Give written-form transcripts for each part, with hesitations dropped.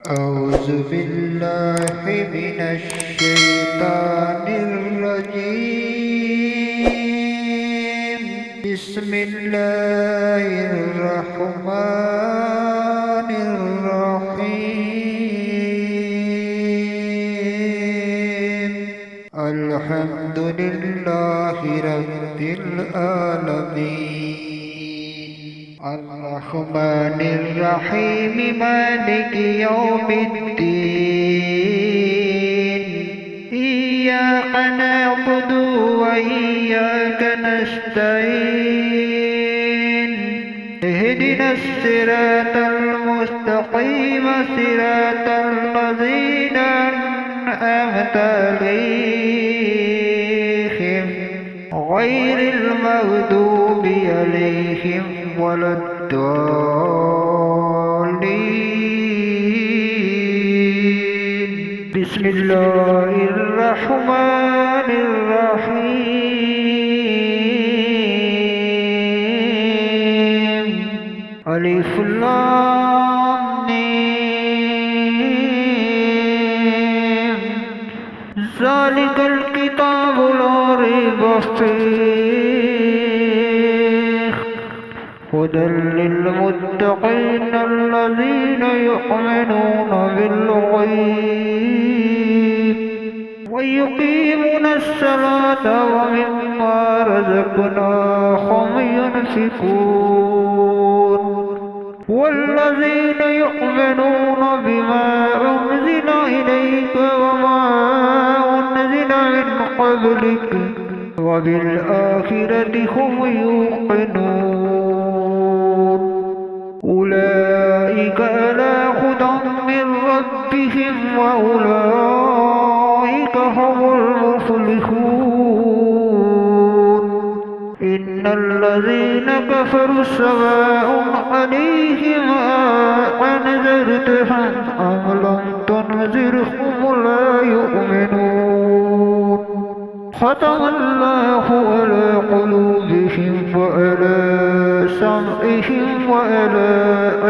أعوذ بالله من الشيطان الرجيم. بسم الله الرحمن الرحيم. الحمد لله رب العالمين الرحمن الرحيم مالك يوم الدين. إياك نعبد وإياك نستعين. اهدنا الصراط المستقيم صراط الذين أنعمت عليهم غير المغضوب عليهم ولا الضالين. بسم الله الرحمن الرحيم. ألف لام ميم. ذلك الكتاب لا ريب فيه هدى للمتقين الذين يؤمنون بالغيب ويقيمون الصلاة ومما رزقناهم ينفقون والذين يؤمنون بما أنزل إليك وما أنزل من قبلك وبالآخرة هم يوقنون. أولئك على هدى من ربهم وأولئك هم المفلحون. إن الذين كفروا سواء عليهم أنذرتهم أم لم تنذرهم لا يؤمنون. ختم الله على قلوبهم وعلى سمعهم وعلى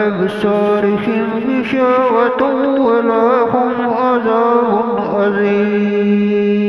أبصارهم غشاوة ولهم عذاب عظيم.